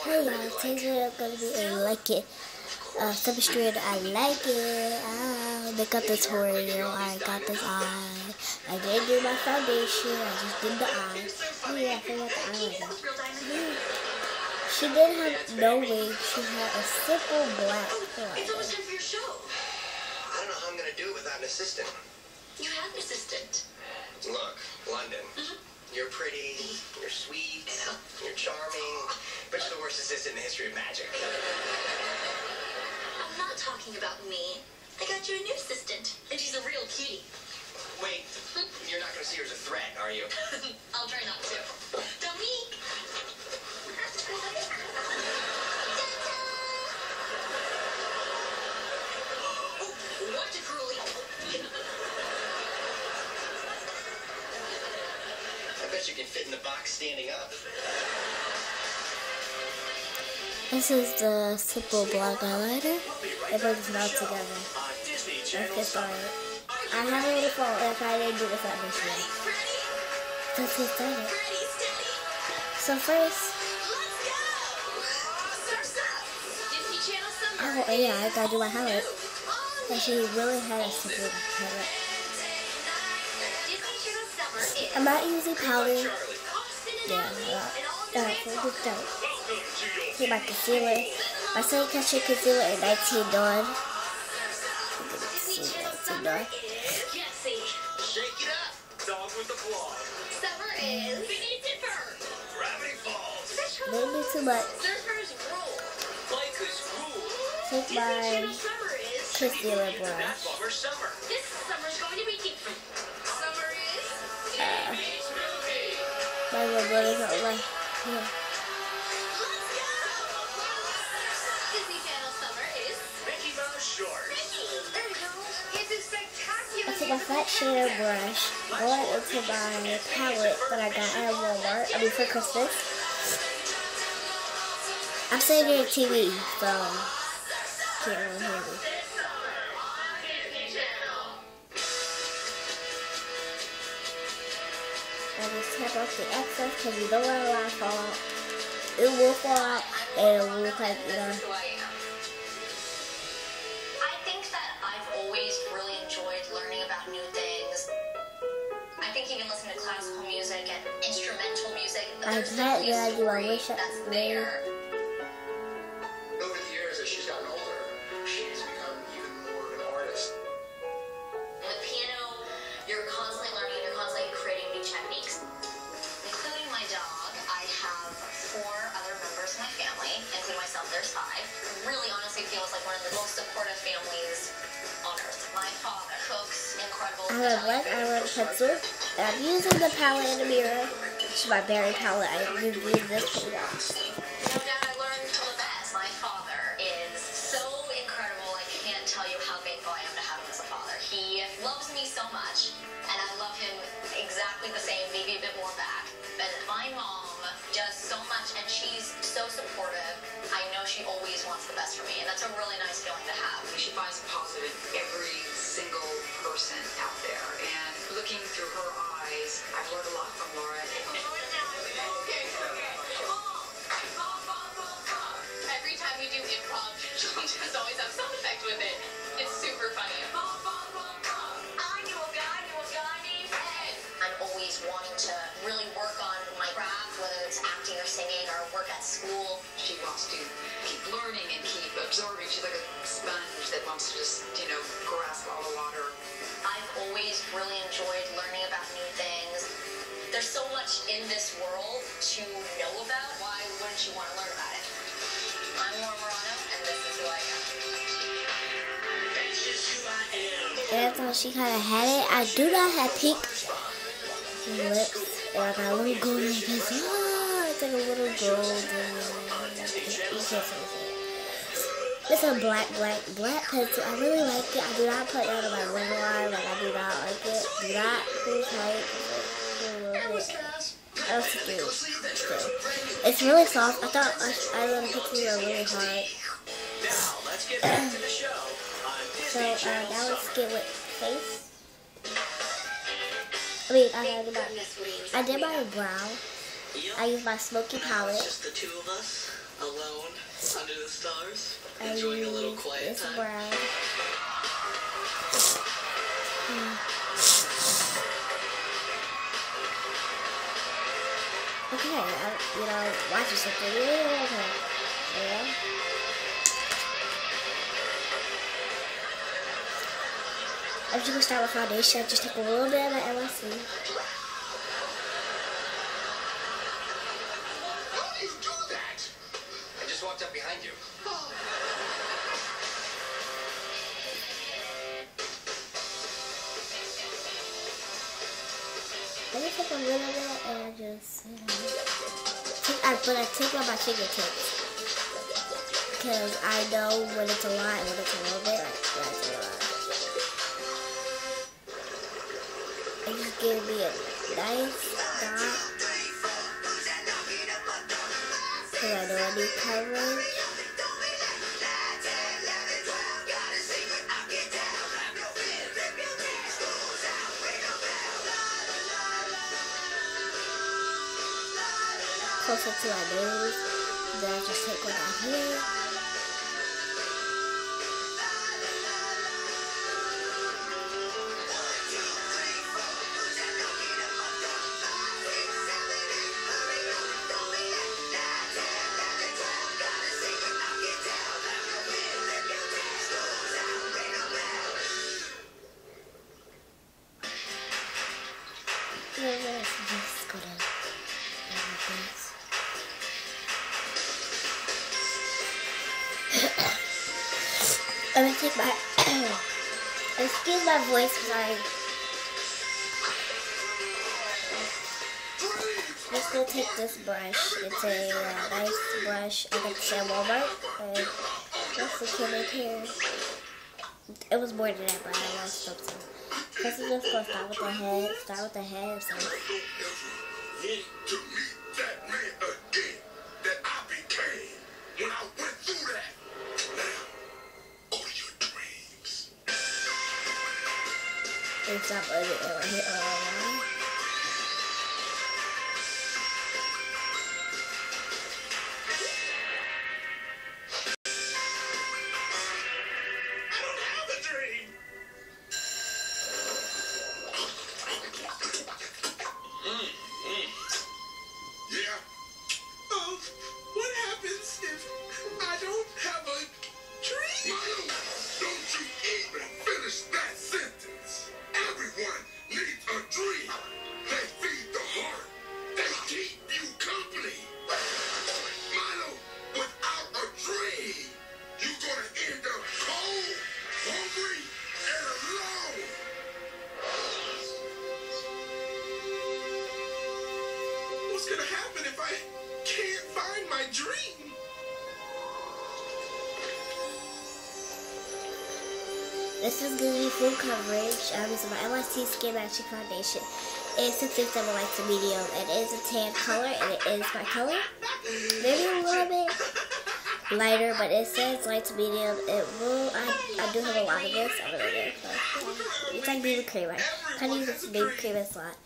Hey y'all, today's video gonna be a like it. Substrate, I like it. Makeup tutorial. I got this eye. I didn't do my foundation. I just did the eye. Oh yeah, I forgot the eyeliner. She didn't have no wig. She had a simple black eyeliner. It's almost time for your show. I don't know how I'm gonna do it without an assistant. You have an assistant. Look, London. You're pretty, you're sweet, you're charming, but you're the worst assistant in the history of magic. I'm not talking about me. I got you a new assistant, and she's a real cutie. Wait, you're not going to see her as a threat, are you? I'll try not to. Dominique! Oh, what a girly. I bet you can fit in the box standing up. This is the simple black eyeliner. It brings it all together. Let's get started. I haven't really thought if I didn't do this at this year. Let's get started. So first, oh yeah, I gotta do my highlight. And she really had a simple highlight. I'm not using powder. Yeah, so don't. Take my concealer. My Sunny Country concealer in 19 Shake it up, dog with the vlog. Summer is Bikini Dipper. Gravity Falls. Maybe too much. Surfer's rule. Life is cool. Take my concealer brush. Summer. This summer's going to be different. Summer is my little brother's not right here. Disney Channel summer is Mickey Mouse shorts. There you go. It's a spectacular. I took my flat shader brush, going into my palette that I got at Walmart. I mean for Christmas. I'm sitting here at TV, so can't really hear me. I just tap off the excess because you don't want to let it fall out. It will fall out and it will look like, you know. I think that I've always really enjoyed learning about new things. I think you can listen to classical music and instrumental music, but there's definitely a story that's there. Over the years, as she's gotten older, she's become even more of an artist. With piano, you're constantly learning, you're constantly creating new techniques. Including my dog, I have 4 other members of my family, including myself, there's 5. Really honestly feels like one of the most supportive families on earth. My father cooks incredible I have a black eyeliner pencil, and I'm using the palette in the mirror. This is my berry palette. I reviewed this one. No doubt I learned from the best. My father is so incredible. I can't tell you how thankful I am to have him as a father. He loves me so much, and I love him exactly the same, maybe a bit more back. But my mom does so much, and she's so supportive. I know she always wants the best for me, and that's a really nice feeling to have. She finds positive in every single person out there, and looking through her eyes, I've learned a lot from Laura. Every time we do improv, she'll just always have sound effect with it. It's super funny. I knew a guy named Ed. I'm always wanting to really work on my craft, whether it's acting or singing or work at school. She wants to keep learning and keep absorbing. She's like a sponge that wants to just, grasp all the water. I've always really enjoyed learning about new things. There's so much in this world to know about. Why wouldn't you want to learn about it? I'm Laura Morano, and this is who I am. That's just who I am. And that's how she kind of had it. I do not have pink lips. And I got a little golden piece. It's like a little golden. It's a black pencil. I really like it. I do not put that on my ring line. Like, I do not like it. Do not please like it. Else do. It's really soft. I thought eyeliner pencils are really hard. Now, let's get back to the show on So, Disney Channel now let's Summer. get with face. I did my brow. I used my smoky palette. Just the two of us. Alone under the stars, enjoying a little quiet time. Brown. Okay, watch something. Yeah. I'm just gonna start with foundation. Just take a little bit of the LSC. How do you do that? I just walked up behind you. I just take a little bit and I just, but I take on my fingertips. Because I know when it's a lot and when it's a little bit, like, that's a lot. It just gives me a nice dot. Because I know I need coverage. Closer to my nose. Then I just take one out here. Just go to I'm gonna take my excuse my voice, sorry. I'm just gonna take this brush. It's a nice brush I got this at Walmart. And what's the kid here? It was more than that, but I lost something. First, I'm just gonna start with the head. Start with the head. So. I don't ever want to meet that man again that I became when I went through that. Now, go to your dreams. And stop right here. What's gonna happen if I can't find my dream? This is gonna be full coverage. So my NYC Skin Magic Foundation is 667 light to medium. It is a tan color and it is my color. Maybe a little bit lighter, but it says light to medium. It will. I do have a lot of this. I really do. But it's like BB cream. I kind of use this BB cream a lot.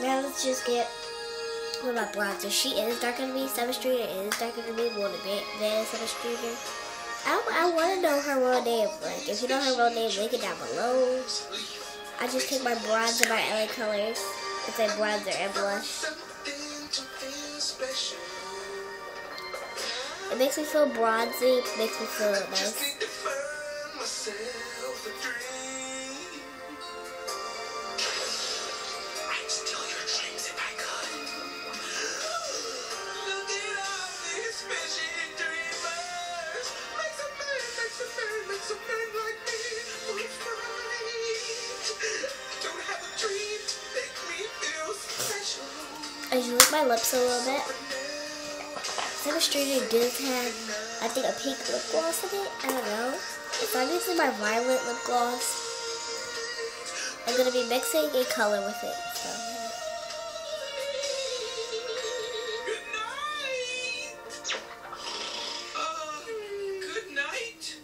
Now let's just get with my bronzer. She is darker than me. 7th Street is darker than me. More than 7th Street. I want to know her real name. Like, if you know her real name, link it down below. I just take my bronzer by LA Colors. It's a bronzer and blush. It makes me feel bronzy. It makes me feel nice. I just lick my lips a little bit. 7th Street does have, I think, a pink lip gloss in it. I don't know. So I'm using my violet lip gloss. I'm going to be mixing a color with it. So. Good night.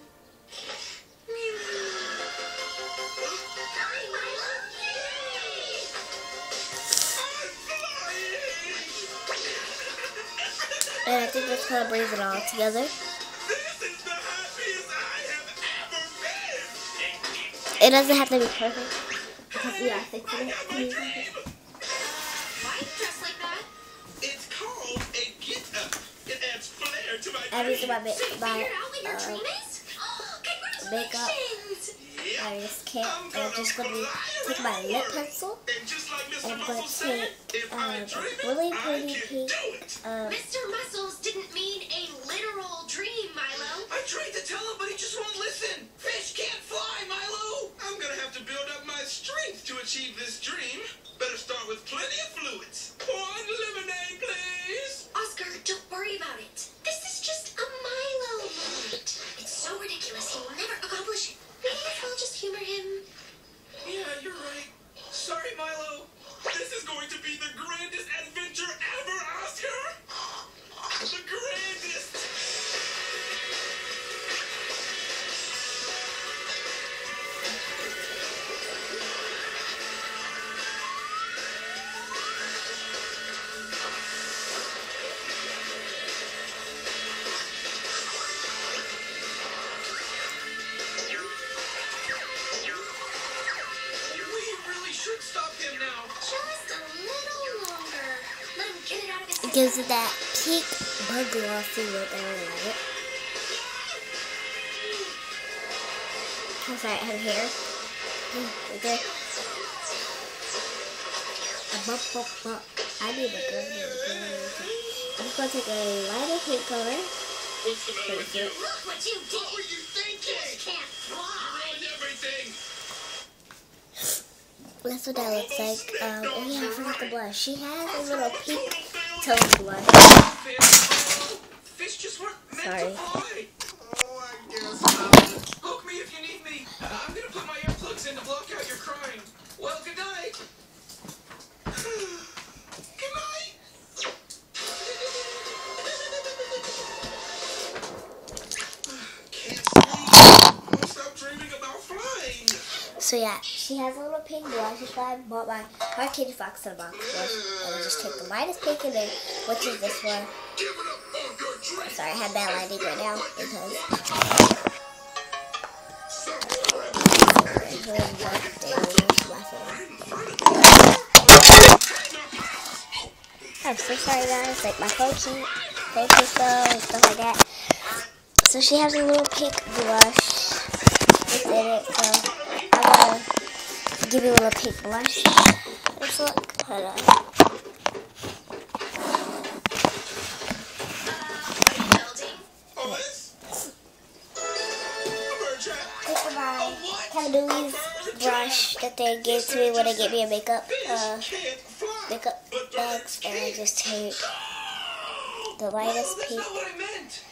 And I think that's kind of brings it all together. This is the happiest I have ever been. It doesn't have to be perfect. Because we are fixing I it. got my dream. Why are you dressed like that? It's called a get-up. It adds flair to my I dream. used my So you figured out what your dream is? makeup. Congratulations! Yep. I just can't. I'm I'm just going to take my lip pencil. And just like Mr. And I'm going to Muscle said, take if I a dream it, really I pretty can pink. do it. Mr. Muscles didn't mean a literal dream, Milo. I tried to tell him, but he just won't listen. Fish can't fly, Milo. I'm gonna have to build up my strength to achieve this dream. Better start with plenty of fluids. One lemonade, please. Oscar, don't worry about it. This is just a Milo moment. It's so ridiculous, he will never accomplish it. Maybe if we'll just humor him. Yeah, you're right. Sorry, Milo. This is going to be the grandest adventure ever, Oscar. The grandest. We really should stop him now. Just a little longer. Let him get it out of his It system. gives it that pink bug glossy look. I really like it. I'm sorry, I have hair. Right there. I need a good. I'm just going to take a lighter pink color. What's the matter with you? Look what you did. What were you thinking? Fish can't fly. Ruined everything. That's what that looks like. Oh yeah, I forgot the blush. She has a little pink tone blush. Fish just weren't meant Sorry. to fly. Oh, I guess not. Poke me if you need me. I'm gonna put my earplugs in to block out your crying. Well, good night. Good night. Can't sleep. Won't stop dreaming about flying. So yeah, she has a little pink blush. That's why I bought my Hard Candy Fox in a box blush. And I just take the lightest pink in there, which is this one. Give it up on your dream. Sorry, I have bad lighting right now because it's really dark there. My phone. I'm so sorry guys, like my phone keep focus and stuff like that. So she has a little pink blush within it, so I'm gonna give you a little pink blush. Let's look. Hold on. Building. Oh, this? A bird trap. This is my Camadoulis brush that they gave to me when they gave me a makeup Can't fly. makeup box, and I just take the lightest That's pink not what I meant.